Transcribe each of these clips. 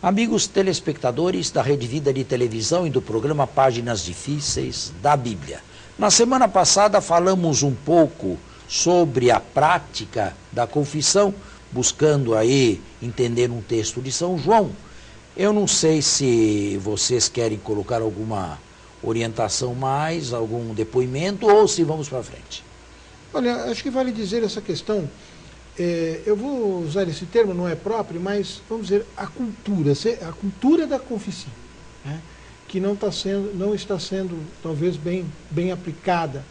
Amigos telespectadores da Rede Vida de Televisão e do programa Páginas Difíceis da Bíblia. Na semana passada falamos um pouco sobre a prática da confissão, buscando aí entender um texto de São João. Eu não sei se vocês querem colocar alguma orientação mais, algum depoimento, ou se vamos para frente. Olha, acho que vale dizer essa questão, eu vou usar esse termo, não é próprio, mas vamos dizer a cultura da confissão, né? Que não está sendo talvez bem aplicada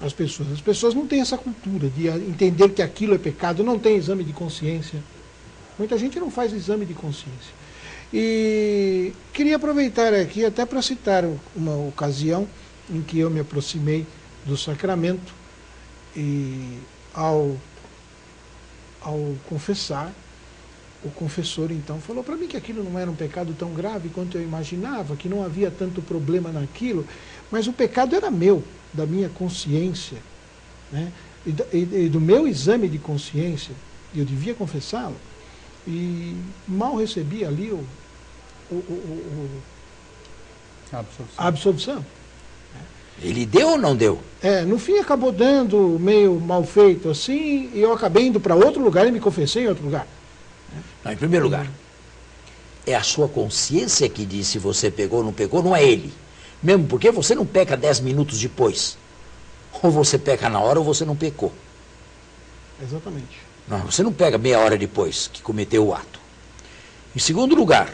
às pessoas. As pessoas não têm essa cultura de entender que aquilo é pecado, não tem exame de consciência. Muita gente não faz exame de consciência. E queria aproveitar aqui até para citar uma ocasião em que eu me aproximei do sacramento e ao confessar, o confessor então falou para mim que aquilo não era um pecado tão grave quanto eu imaginava, que não havia tanto problema naquilo, mas o pecado era meu, da minha consciência, né? E do meu exame de consciência, eu devia confessá-lo, e mal recebi ali a absolvição. Ele deu ou não deu? No fim acabou dando meio mal feito assim, e eu acabei indo para outro lugar e me confessei em outro lugar. Não, em primeiro lugar, é a sua consciência que diz se você pegou ou não pegou, não é ele. Mesmo porque você não peca 10 minutos depois. Ou você peca na hora ou você não pecou. Exatamente. Não, você não pega meia hora depois que cometeu o ato. Em segundo lugar,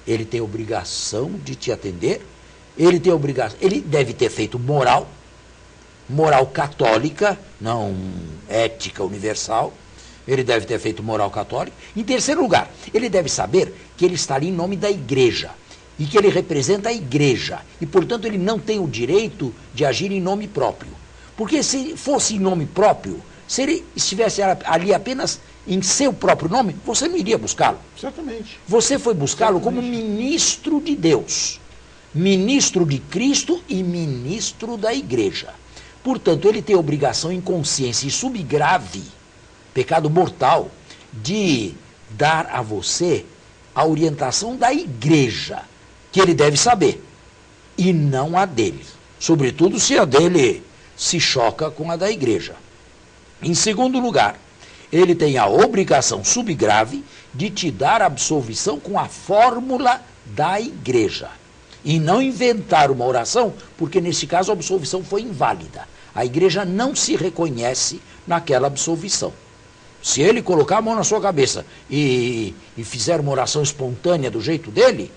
ele tem obrigação de te atender. Ele deve ter feito moral católica, não ética universal. Ele deve ter feito moral católica. Em terceiro lugar, ele deve saber que ele está ali em nome da igreja e que ele representa a igreja. E, portanto, ele não tem o direito de agir em nome próprio. Porque se fosse em nome próprio, se ele estivesse ali apenas em seu próprio nome, você não iria buscá-lo. Certamente. Você foi buscá-lo como ministro de Deus, ministro de Cristo e ministro da igreja. Portanto, ele tem a obrigação em consciência e subgrave, pecado mortal, de dar a você a orientação da igreja, que ele deve saber, e não a dele. Sobretudo se a dele se choca com a da igreja. Em segundo lugar, ele tem a obrigação subgrave de te dar a absolvição com a fórmula da igreja. E não inventar uma oração, porque nesse caso a absolvição foi inválida. A igreja não se reconhece naquela absolvição. Se ele colocar a mão na sua cabeça e fizer uma oração espontânea do jeito dele,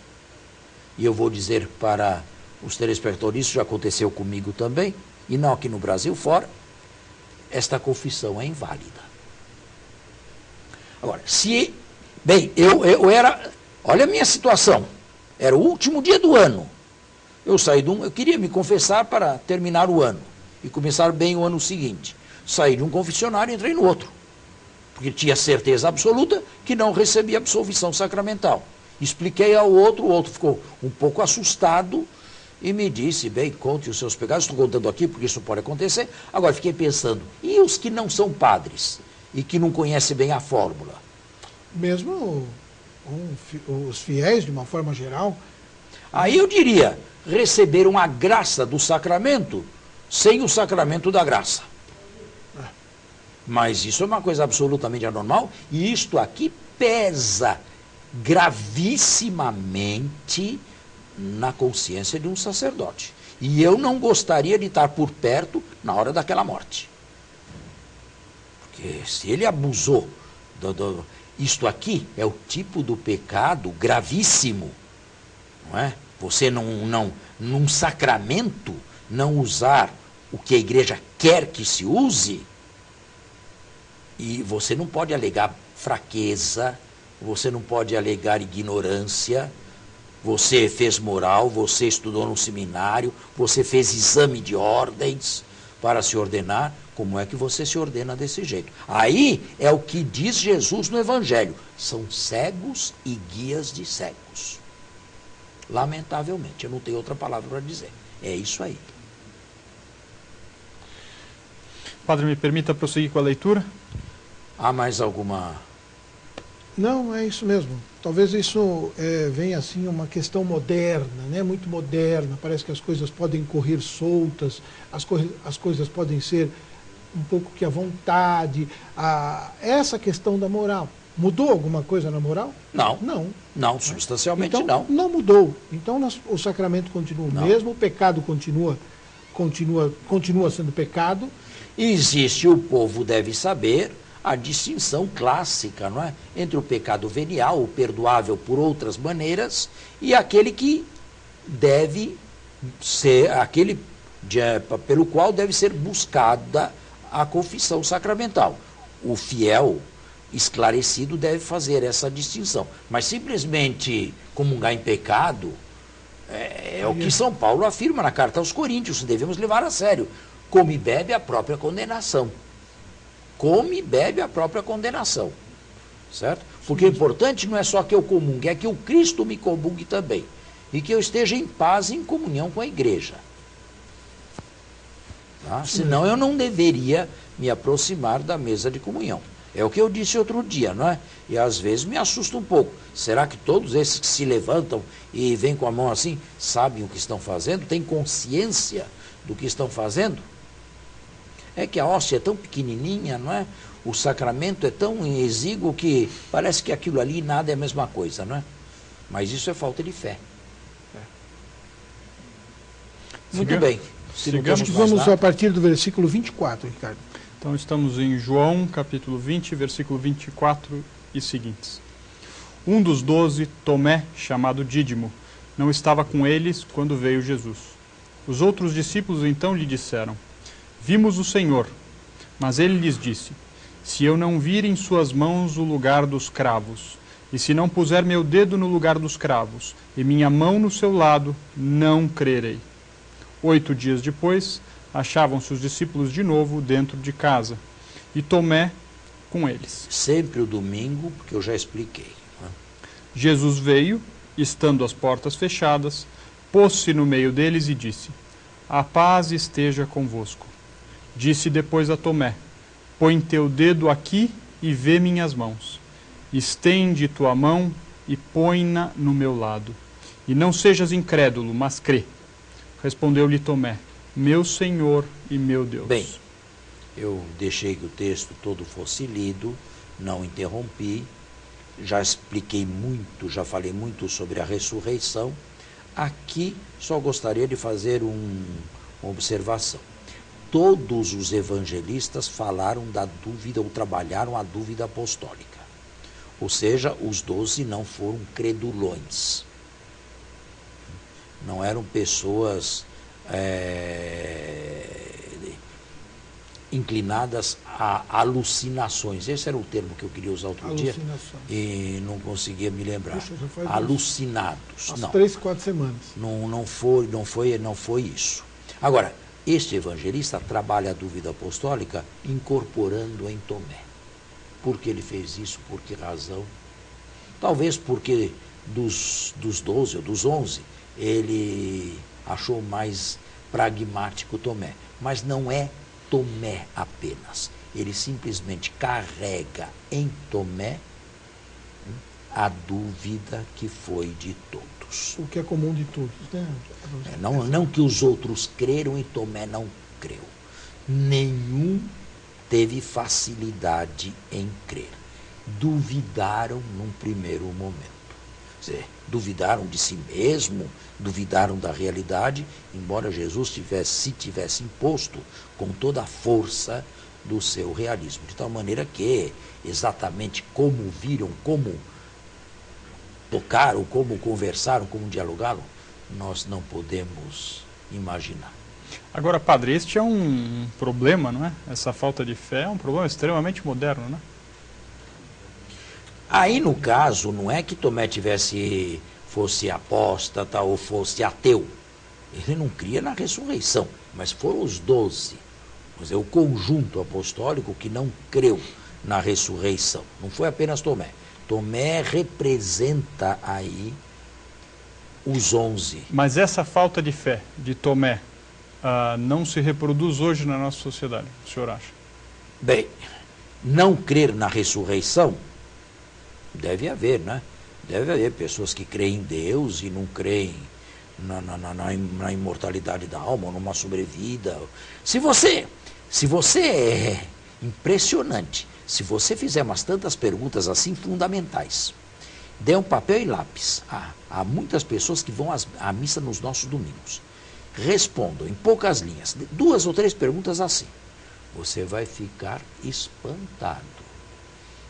e eu vou dizer para os telespectadores, isso já aconteceu comigo também, e não aqui no Brasil, fora, esta confissão é inválida. Agora, eu era, olha a minha situação, era o último dia do ano, eu queria me confessar para terminar o ano, e começar bem o ano seguinte. Saí de um confessionário e entrei no outro, porque tinha certeza absoluta que não recebia absolvição sacramental. Expliquei ao outro, o outro ficou um pouco assustado e me disse, bem, conte os seus pecados, estou contando aqui porque isso pode acontecer. Agora fiquei pensando, e os que não são padres e que não conhecem bem a fórmula? Mesmo os fiéis, de uma forma geral. Aí eu diria, receberam a graça do sacramento sem o sacramento da graça. Mas isso é uma coisa absolutamente anormal, e isto aqui pesa gravissimamente na consciência de um sacerdote. E eu não gostaria de estar por perto na hora daquela morte. Porque se ele abusou, isto aqui é o tipo do pecado gravíssimo, não é? Você num sacramento, não usar o que a igreja quer que se use. E você não pode alegar fraqueza, você não pode alegar ignorância, você fez moral, você estudou no seminário, você fez exame de ordens para se ordenar, como é que você se ordena desse jeito? Aí é o que diz Jesus no Evangelho, são cegos e guias de cegos. Lamentavelmente, eu não tenho outra palavra para dizer, é isso aí. Padre, me permita prosseguir com a leitura? Há mais alguma Não, é isso mesmo. Talvez isso venha assim uma questão moderna, né? Muito moderna. Parece que as coisas podem correr soltas, as coisas podem ser um pouco que à vontade. Essa questão da moral. Mudou alguma coisa na moral? Não. Não. Não, substancialmente então, não. Não mudou. Então o sacramento continua o Não. mesmo, o pecado continua sendo pecado. Existe, o povo deve saber, a distinção clássica, não é? Entre o pecado venial, o perdoável por outras maneiras, e aquele que deve ser, pelo qual deve ser buscada a confissão sacramental. O fiel esclarecido deve fazer essa distinção. Mas simplesmente comungar em pecado é o que São Paulo afirma na carta aos Coríntios, devemos levar a sério. Come e bebe a própria condenação. Come e bebe a própria condenação. Certo? Porque o importante não é só que eu comungue, é que o Cristo me comungue também. E que eu esteja em paz e em comunhão com a igreja. Tá? Senão eu não deveria me aproximar da mesa de comunhão. É o que eu disse outro dia, não é? E às vezes me assusta um pouco. Será que todos esses que se levantam e vêm com a mão assim, sabem o que estão fazendo? Têm consciência do que estão fazendo? É que a hóstia é tão pequenininha, não é? O sacramento é tão exíguo que parece que aquilo ali nada é a mesma coisa, não é? Mas isso é falta de fé. Muito bem. Vamos a partir do versículo 24, Ricardo. Então estamos em João, capítulo 20, versículo 24 e seguintes. Um dos 12, Tomé, chamado Dídimo, não estava com eles quando veio Jesus. Os outros discípulos então lhe disseram: Vimos o Senhor. Mas ele lhes disse: Se eu não vir em suas mãos o lugar dos cravos, e se não puser meu dedo no lugar dos cravos, e minha mão no seu lado, não crerei. 8 dias depois, achavam-se os discípulos de novo dentro de casa, e Tomé com eles. Sempre o domingo, porque eu já expliquei. Jesus veio, estando as portas fechadas, pôs-se no meio deles e disse: A paz esteja convosco. Disse depois a Tomé: Põe teu dedo aqui e vê minhas mãos. Estende tua mão e põe-na no meu lado. E não sejas incrédulo, mas crê. Respondeu-lhe Tomé: Meu Senhor e meu Deus. Bem, eu deixei que o texto todo fosse lido, não interrompi, já expliquei muito, já falei muito sobre a ressurreição. Aqui só gostaria de fazer uma observação. Todos os evangelistas falaram da dúvida, ou trabalharam a dúvida apostólica. Ou seja, os 12 não foram credulões. Não eram pessoas inclinadas a alucinações. Esse era o termo que eu queria usar outro dia e não conseguia me lembrar. Puxa, alucinados. As não. 3, 4 semanas. Não foi isso. Agora, este evangelista trabalha a dúvida apostólica incorporando em Tomé. Por que ele fez isso? Por que razão? Talvez porque dos 12 ou dos 11, ele achou mais pragmático Tomé. Mas não é Tomé apenas. Ele simplesmente carrega em Tomé a dúvida que foi de todos. O que é comum de todos, né? Não que os outros creram e Tomé não creu. Nenhum teve facilidade em crer. Duvidaram num primeiro momento. Quer dizer, duvidaram de si mesmo, duvidaram da realidade, embora Jesus se tivesse imposto com toda a força do seu realismo. De tal maneira que exatamente como viram, como tocaram, como conversaram, como dialogaram, nós não podemos imaginar. Agora, padre, este é um problema, não é? Essa falta de fé é um problema extremamente moderno, né? Aí, no caso, não é que Tomé fosse apóstata ou fosse ateu. Ele não cria na ressurreição, mas foram os 12. Quer dizer, o conjunto apostólico que não creu na ressurreição. Não foi apenas Tomé. Tomé representa aí os 11. Mas essa falta de fé de Tomé não se reproduz hoje na nossa sociedade, o senhor acha? Bem, não crer na ressurreição Deve haver, né? Deve haver pessoas que creem em Deus e não creem na imortalidade da alma, numa sobrevida. Se você é impressionante, se você fizer umas tantas perguntas assim fundamentais, dê um papel e lápis. Há muitas pessoas que vão à missa nos nossos domingos. Respondam em poucas linhas, 2 ou 3 perguntas assim. Você vai ficar espantado.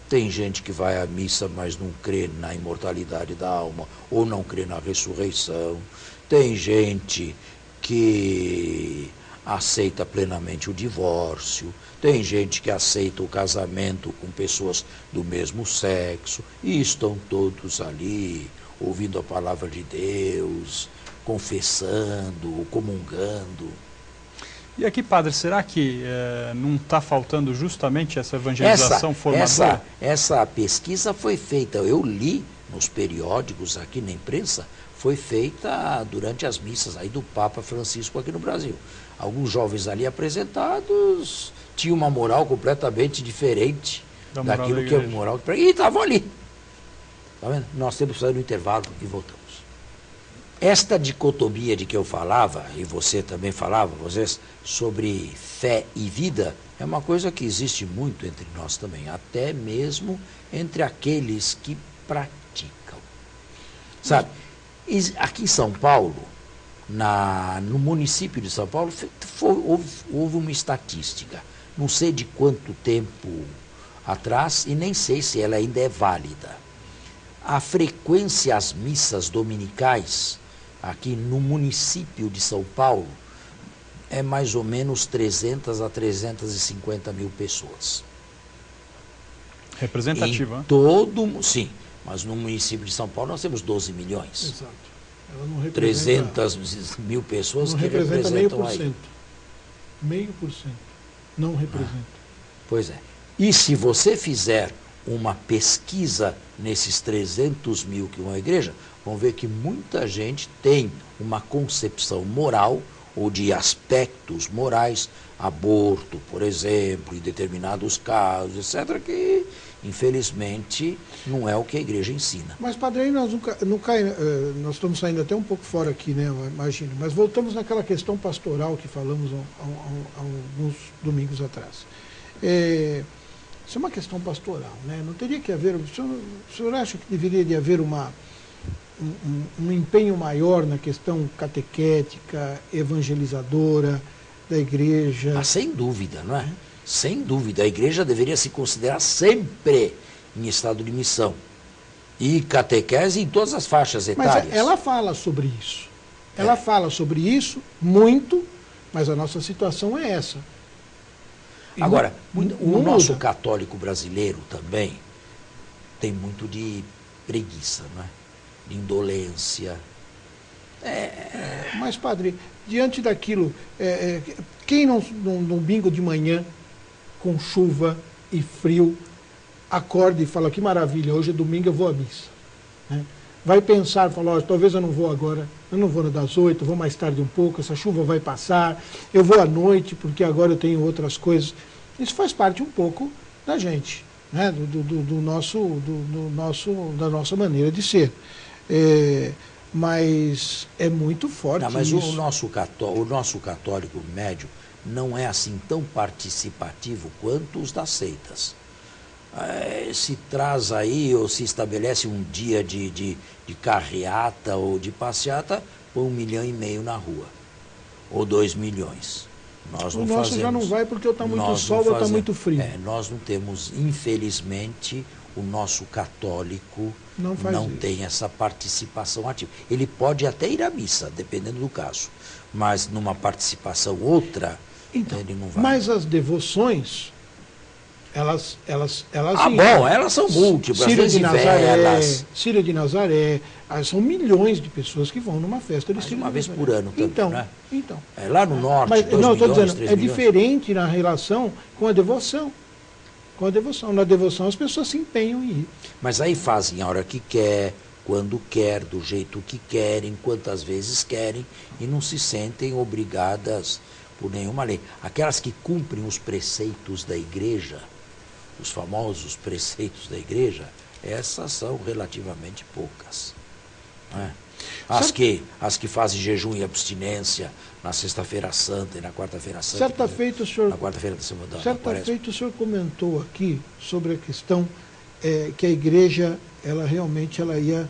Tem gente que vai à missa, mas não crê na imortalidade da alma, ou não crê na ressurreição. Tem gente que aceita plenamente o divórcio. Tem gente que aceita o casamento com pessoas do mesmo sexo. E estão todos ali, ouvindo a palavra de Deus, confessando, comungando. E aqui, padre, será que não está faltando justamente essa evangelização formadora? Essa pesquisa foi feita, eu li nos periódicos aqui na imprensa, foi feita durante as missas aí do Papa Francisco aqui no Brasil. Alguns jovens ali apresentados tinham uma moral completamente diferente daquilo que é a moral. E estavam ali. Tá vendo? Nós temos que sair no intervalo e voltamos. Esta dicotomia de que eu falava, e você também falava, vocês, sobre fé e vida, é uma coisa que existe muito entre nós também, até mesmo entre aqueles que praticam. Sabe, aqui em São Paulo, no município de São Paulo, houve uma estatística, não sei de quanto tempo atrás, e nem sei se ela ainda é válida. A frequência às missas dominicais aqui no município de São Paulo é mais ou menos 300 a 350 mil pessoas. Representativa. Sim, mas no município de São Paulo nós temos 12 milhões. Exato. Ela não representa, 300 mil pessoas não que representa representam aí. 0,5%. Não representa. Pois é. E se você fizer uma pesquisa nesses 300 mil que vão à igreja, vão ver que muita gente tem uma concepção moral ou de aspectos morais, aborto, por exemplo, em determinados casos, etc., que infelizmente não é o que a igreja ensina. Mas, padre, aí nós nós estamos saindo até um pouco fora aqui, né, eu imagino, mas voltamos naquela questão pastoral que falamos há alguns domingos atrás. Isso é uma questão pastoral, né? Não teria que haver. O senhor acha que deveria de haver um empenho maior na questão catequética, evangelizadora da igreja? Sem dúvida, não é? Sem dúvida. A igreja deveria se considerar sempre em estado de missão. E catequese em todas as faixas etárias. Mas ela fala sobre isso. Ela fala sobre isso muito, mas a nossa situação é essa. Agora, o nosso católico brasileiro também tem muito de preguiça, não é? De indolência. Mas, padre, diante daquilo, quem num domingo de manhã, com chuva e frio, acorda e fala, que maravilha, hoje é domingo, eu vou à missa. Né? Vai pensar, fala, talvez eu não vou agora, eu não vou das 8, eu vou mais tarde um pouco, essa chuva vai passar, eu vou à noite, porque agora eu tenho outras coisas. Isso faz parte um pouco da gente, né? Da nossa maneira de ser. Mas é muito forte não, mas isso. O nosso católico médio não é assim tão participativo quanto os das seitas. Se traz aí, ou se estabelece um dia de carreata ou de passeata, põe 1,5 milhão na rua, ou 2 milhões. Nós não o nosso fazemos, já não vai porque está muito sol ou está muito frio. Nós não temos, infelizmente, o nosso católico não tem essa participação ativa. Ele pode até ir à missa, dependendo do caso, mas numa participação outra, então, ele não vai. Mas as devoções, elas bom, elas são múltiplas, Círio de Nazaré, velas. Círio de Nazaré, são milhões de pessoas que vão numa festa de Círio uma de vez Nazaré. por ano também, então, né? Então. Lá no norte, mas, 2 não, milhões, estou dizendo, 3 é milhões. diferente na relação com a devoção. Com a devoção. Na devoção as pessoas se empenham em ir. Mas aí fazem a hora que quer, quando quer, do jeito que querem, quantas vezes querem, e não se sentem obrigadas por nenhuma lei. Aquelas que cumprem os preceitos da igreja, os famosos preceitos da igreja, Essas são relativamente poucas. Né? As que fazem jejum e abstinência na sexta-feira santa e na quarta-feira santa. Certa feita o senhor, na quarta-feira da semana. certa feita o senhor comentou aqui sobre a questão que a igreja, ela realmente ia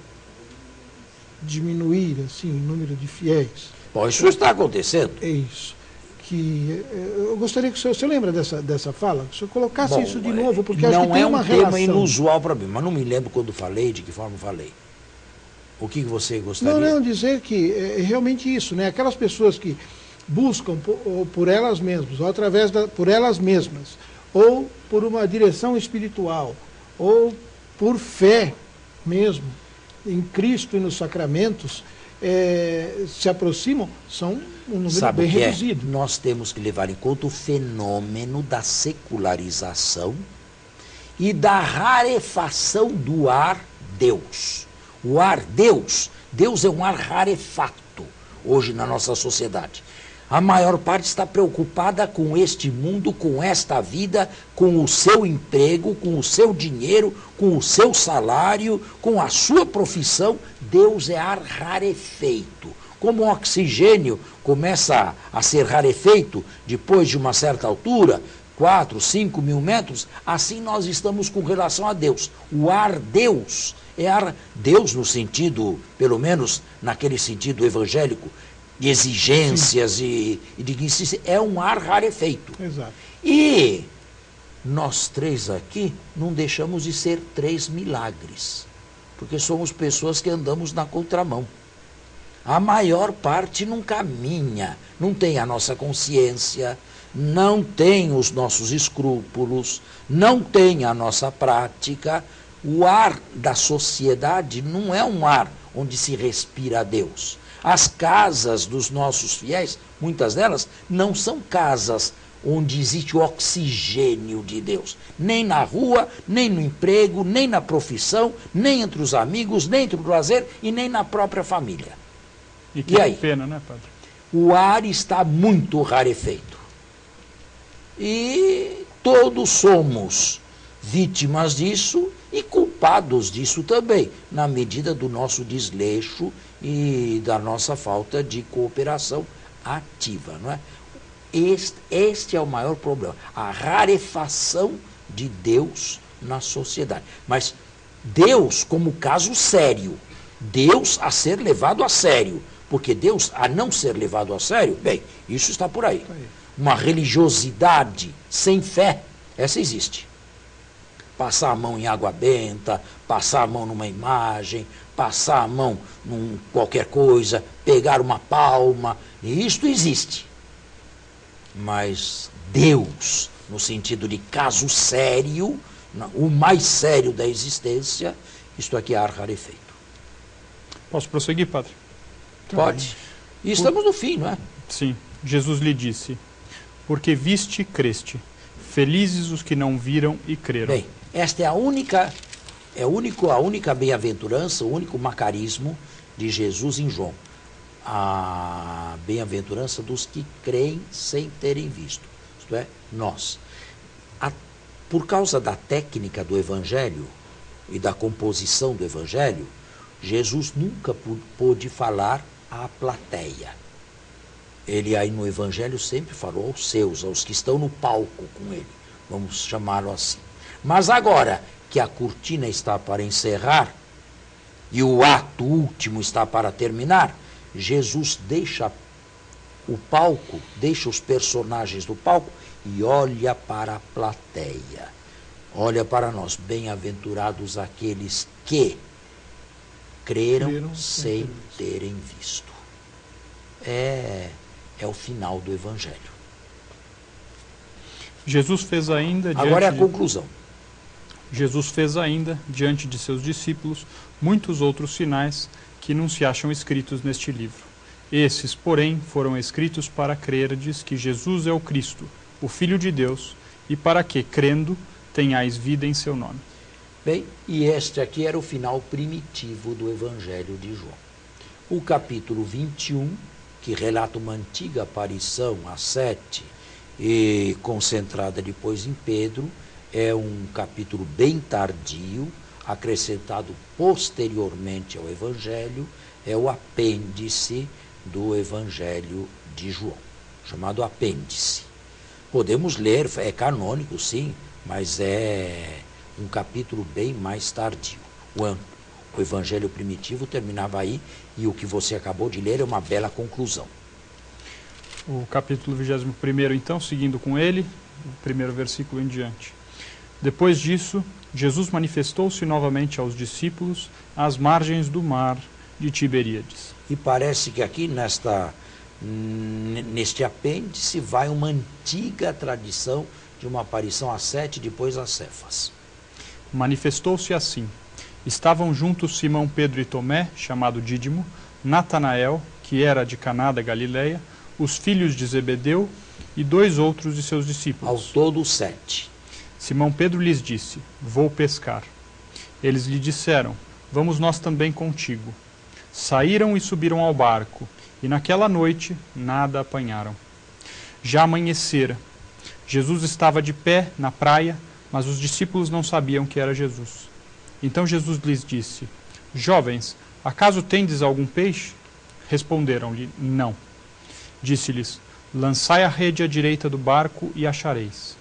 diminuir assim, o número de fiéis. Bom, isso está acontecendo. É isso. Eu gostaria que o senhor lembra dessa fala? Que o senhor colocasse isso de novo, porque acho que tem uma relação. Não é um tema inusual para mim, mas não me lembro quando falei, de que forma falei. O que você gostaria? Não, dizer que é realmente isso, né? Aquelas pessoas que buscam por elas mesmas, ou por elas mesmas, ou por uma direção espiritual, ou por fé mesmo, em Cristo e nos sacramentos, se aproximam, são um número bem reduzido. Nós temos que levar em conta o fenômeno da secularização e da rarefação do ar Deus. O ar Deus é um ar rarefato hoje na nossa sociedade. A maior parte está preocupada com este mundo, com esta vida, com o seu emprego, com o seu dinheiro, com o seu salário, com a sua profissão. Deus é ar rarefeito. Como o oxigênio começa a ser rarefeito depois de uma certa altura, 4, 5 mil metros, assim nós estamos com relação a Deus. O ar Deus é ar Deus no sentido, pelo menos naquele sentido evangélico, de exigências e de insistência, é um ar rarefeito. Exato. E nós três aqui não deixamos de ser 3 milagres, porque somos pessoas que andamos na contramão. A maior parte não caminha, não tem a nossa consciência, não tem os nossos escrúpulos, não tem a nossa prática. O ar da sociedade não é um ar onde se respira a Deus. As casas dos nossos fiéis, muitas delas, não são casas onde existe o oxigênio de Deus. Nem na rua, nem no emprego, nem na profissão, nem entre os amigos, nem entre o lazer e nem na própria família. E que aí? Pena, né, padre? O ar está muito rarefeito. E todos somos vítimas disso e culpados disso também, na medida do nosso desleixo e da nossa falta de cooperação ativa, não é? Este é o maior problema, a rarefação de Deus na sociedade. Mas Deus como caso sério, Deus a ser levado a sério, porque Deus a não ser levado a sério, bem, isso está por aí. Uma religiosidade sem fé, essa existe. Passar a mão em água benta, passar a mão numa imagem, passar a mão em qualquer coisa, pegar uma palma, e isto existe. Mas Deus, no sentido de caso sério, o mais sério da existência, isto aqui é ar rarefeito. Posso prosseguir, padre? Pode. E estamos no fim, não é? Sim. Jesus lhe disse: porque viste e creste, felizes os que não viram e creram. Bem, esta é a única bem-aventurança, o único macarismo de Jesus em João. A bem-aventurança dos que creem sem terem visto. Isto é, nós. Por causa da técnica do Evangelho e da composição do Evangelho, Jesus nunca pôde falar à plateia. Ele aí no Evangelho sempre falou aos seus, aos que estão no palco com ele. Vamos chamá-lo assim. Mas agora que a cortina está para encerrar e o ato último está para terminar, Jesus deixa o palco, deixa os personagens do palco e olha para a plateia. Olha para nós, bem-aventurados aqueles que creram sem terem visto. É o final do Evangelho. Jesus fez ainda... Agora é a conclusão. Jesus fez ainda, diante de seus discípulos, muitos outros sinais que não se acham escritos neste livro. Esses, porém, foram escritos para crerdes que Jesus é o Cristo, o Filho de Deus, e para que, crendo, tenhais vida em seu nome. Bem, e este aqui era o final primitivo do Evangelho de João. O capítulo 21, que relata uma antiga aparição às 7 e concentrada depois em Pedro, é um capítulo bem tardio, acrescentado posteriormente ao Evangelho, é o apêndice do Evangelho de João, chamado apêndice. Podemos ler, é canônico sim, mas é um capítulo bem mais tardio. O Evangelho primitivo terminava aí, e o que você acabou de ler é uma bela conclusão. O capítulo 21º, então, seguindo com ele, o primeiro versículo em diante. Depois disso, Jesus manifestou-se novamente aos discípulos às margens do mar de Tiberíades. E parece que aqui neste apêndice vai uma antiga tradição de uma aparição a 7, depois a Cefas. Manifestou-se assim. Estavam juntos Simão, Pedro e Tomé, chamado Dídimo, Natanael, que era de Caná da Galileia, os filhos de Zebedeu e 2 outros de seus discípulos. Ao todo 7. Simão Pedro lhes disse: Vou pescar. Eles lhe disseram: Vamos nós também contigo. Saíram e subiram ao barco, e naquela noite nada apanharam. Já amanhecera. Jesus estava de pé na praia, mas os discípulos não sabiam que era Jesus. Então Jesus lhes disse: Jovens, acaso tendes algum peixe? Responderam-lhe: Não. Disse-lhes: Lançai a rede à direita do barco e achareis.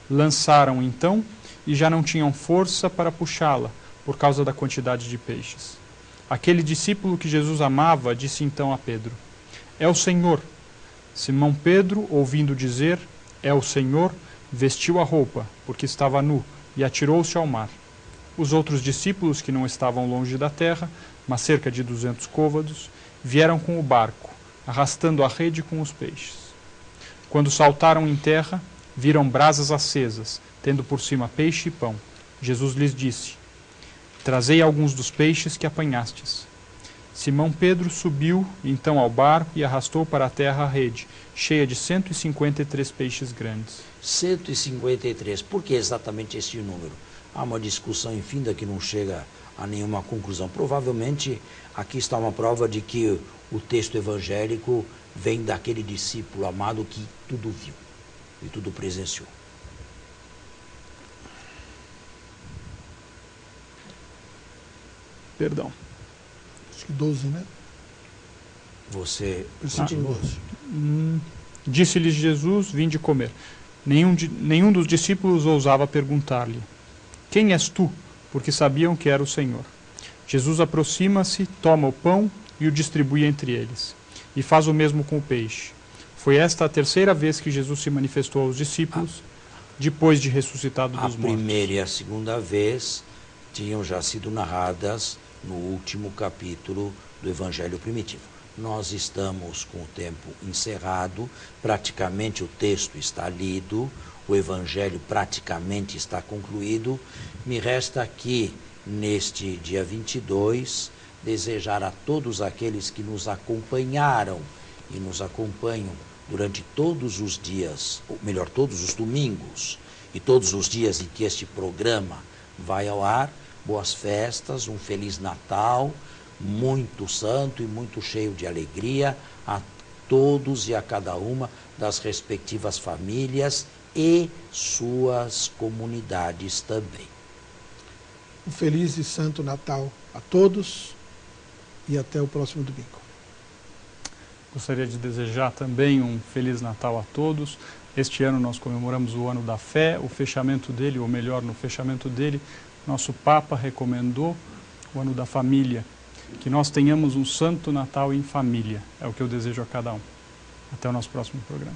Lançaram então, e já não tinham força para puxá-la, por causa da quantidade de peixes. Aquele discípulo que Jesus amava disse então a Pedro: É o Senhor. Simão Pedro, ouvindo dizer: É o Senhor, vestiu a roupa, porque estava nu, e atirou-se ao mar. Os outros discípulos, que não estavam longe da terra, mas cerca de 200 côvados, vieram com o barco, arrastando a rede com os peixes. Quando saltaram em terra, viram brasas acesas, tendo por cima peixe e pão. Jesus lhes disse: Trazei alguns dos peixes que apanhastes. Simão Pedro subiu então ao barco e arrastou para a terra a rede, cheia de 153 peixes grandes. 153. Por que exatamente esse número? Há uma discussão infinda que não chega a nenhuma conclusão. Provavelmente aqui está uma prova de que o texto evangélico vem daquele discípulo amado que tudo viu e tudo presenciou. Perdão. Acho que 12, né? Você... Versículo 12. Disse-lhes Jesus: Vinde comer. Nenhum dos discípulos ousava perguntar-lhe: Quem és tu? Porque sabiam que era o Senhor. Jesus aproxima-se, toma o pão e o distribui entre eles. E faz o mesmo com o peixe. Foi esta a terceira vez que Jesus se manifestou aos discípulos, depois de ressuscitado dos mortos. A primeira e a segunda vez tinham já sido narradas no último capítulo do Evangelho Primitivo. Nós estamos com o tempo encerrado, praticamente o texto está lido, o Evangelho praticamente está concluído. Me resta aqui, neste dia 22, desejar a todos aqueles que nos acompanharam e nos acompanham durante todos os dias, ou melhor, todos os domingos e todos os dias em que este programa vai ao ar, boas festas, um Feliz Natal, muito santo e muito cheio de alegria a todos e a cada uma das respectivas famílias e suas comunidades também. Um feliz e santo Natal a todos e até o próximo domingo. Gostaria de desejar também um Feliz Natal a todos. Este ano nós comemoramos o Ano da Fé, o fechamento dele, ou melhor, no fechamento dele, nosso Papa recomendou o Ano da Família. Que nós tenhamos um santo Natal em família, é o que eu desejo a cada um. Até o nosso próximo programa.